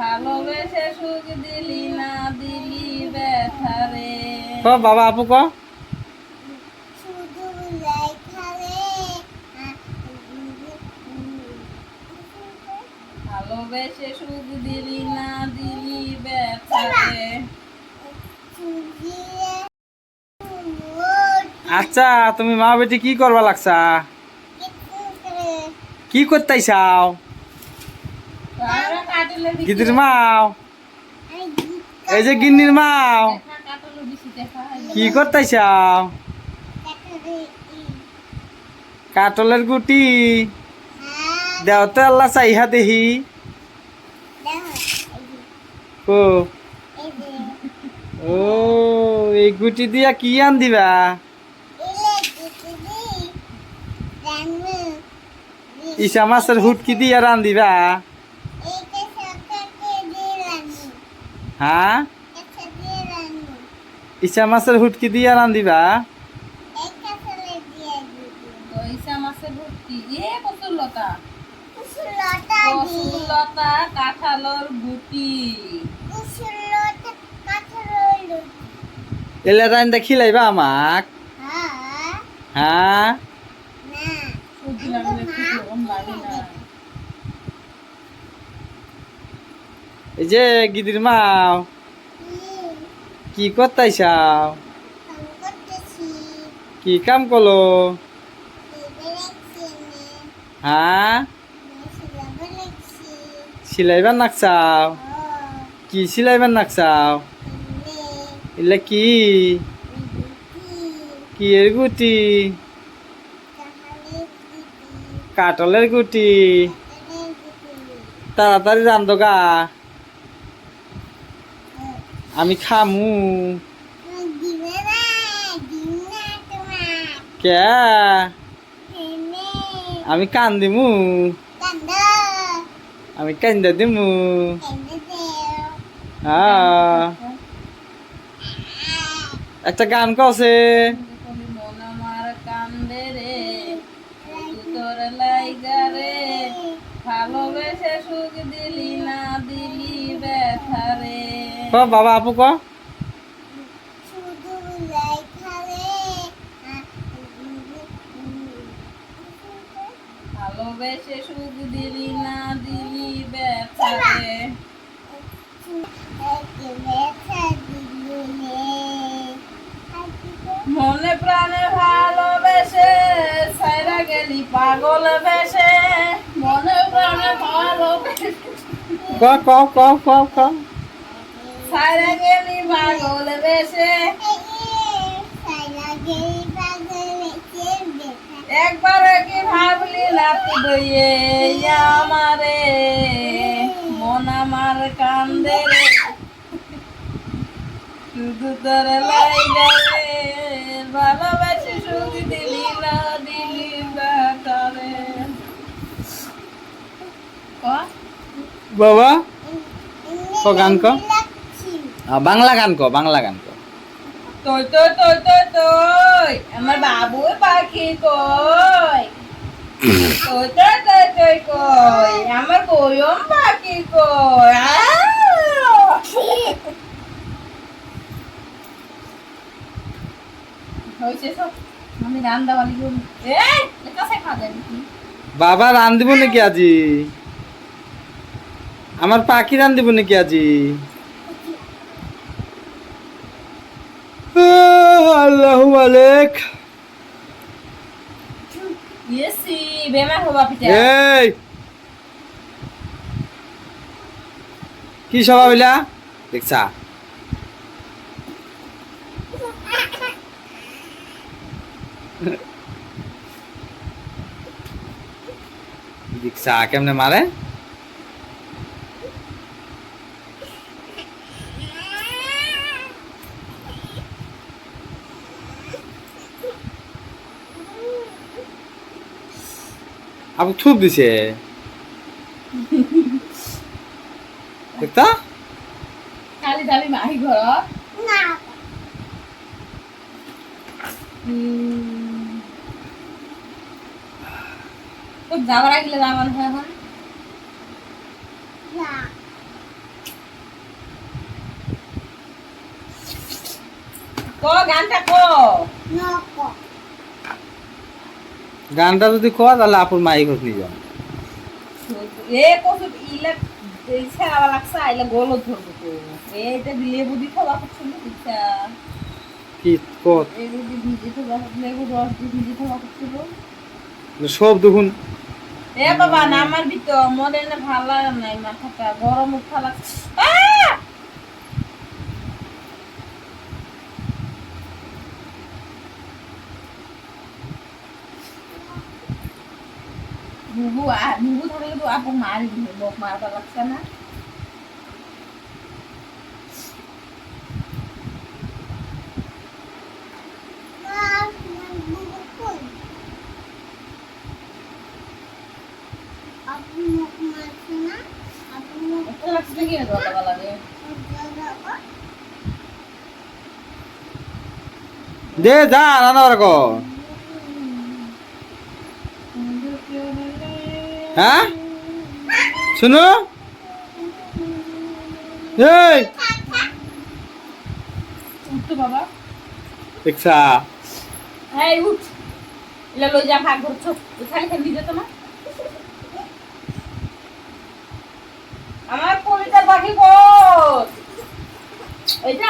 ভালোবেসে সুখ দিলি না দিলি ব্যথা রে। ক বাবা আপু ক। শুধু লেখা রে ভালোবেসে সুখ দিলি না দিলি ব্যথা রে। চুজিয়ে আচ্ছা তুমি মা বেটি কি করবা লাগছা? কি করতেইছাও? কাটলে গিদির মাও, এই যে গিন্নির মাও, কাটলো বেশি দেখা কি করতেইছাও? কাটলের গুটি দেও তো আল্লাহ চাইহা দেহি। ও ও এই গুটি দিয়া কি আন দিবা? ইসা মাছের হুটকি দিয়া রান দিবা? হ্যাঁ ইসা মাছের হুটকি দিয়া রান দিবা? পয়সা মাছের ভর্তি কচুর লতা, কচুর লতা কাঁঠালর গুটি। এলে রান দা খিলাইবা আমাক? হ্যাঁ সবজি লাগলে একটু গরম লাগে না। এই যে গিদির মাও কি করতাইছাও? কি কাম করলো? হ্যাঁ সিলাইবার নাকছাও? কি সিলাইবার নাকছাও? এলে কি কি এর গুটি? কাটলের গুটি। তাড়াতাড়ি রান্ধো গা, আমি খামু। কে আমি কান দিমু? আমি কান্দা দিমু? হ্যাঁ একটা গান কছে মন আমার কান্দে রে তোর লাইগা রে। ভালোবেসে সুখ দিলি না দিলি ব্যথা রে। ক বাবা আপু ক। শুধু লেখা রে ভালোবেসে সুখ দিলি না দিলি ব্যথা রে। মনে প্রাণে ভালোবেসে সাইরা গেলি পাগল বেশে। মনে প্রাণে ভালোবেসে ক ক ক ক ক সাইরা গেলি পাগল বেশে। একবার কি ভাবলি লাতি বইয়ে আমারে। মন আমার কান্দে রে শুধু তোর লাইগা রে। ভালোবেসে সুখ দিলি না দিলি ব্যথা রে। বাবা ক গান ক। বাংলা গান ক, বাংলা গান ক। তোই তোই তোই তোই তোই আমার বাবু পাখি কই। তোই তোই তোই তোই কই আমার বয়ম পাখি কই। হয়েছে সব আমি রান্না বাড়ি কাছে খাওয়া যায় নাকি? বাবা রান দিব নাকি আজি? আমার পাখি রান দিব নাকি আজি? আল্লাহু মালিক। ইয়েসি বেমার হবা পিতা। এই কি সবা বিলা দেখছা? দেখছা কেমনে মারে? আপু থুপ দিছে দেখতা? কালি যাবি মাহি ঘর? তো যাবার আগলে যাবার হয় এখন ক গানটা ক নক গানটা যদি কোয়া তাহলে আপুর মাইক হোক নিয়ে যাও। এ কত ইলা এই ছাড়া লাগছে আইলা গোল ধরবো তো এইটা লেবু দি খাওয়া করছিল ইচ্ছা কি কত এই যদি ভিজে খাওয়া লেবু রস দিয়ে ভিজে খাওয়া করছিল সব দেখুন। এ বাবা না আমার ভিতর মনে না ভালো লাগে নাই মাথাটা গরম উঠা লাগছে বুবু বুবু থাকলে তো আপু মারি লোক মারবা লাগছে না আপনি মুখ মারছে না আপনি মুখ এটা লাগছে কি কথা লাগে দে যা রান্না রাখো। হ্যাঁ শুনো এই উঠতো বাবা দেখছা এই উঠ এলা লই যা ভাগ করছো খালি খালি দিতে তো না আমার কবিতার বাকি কর এটা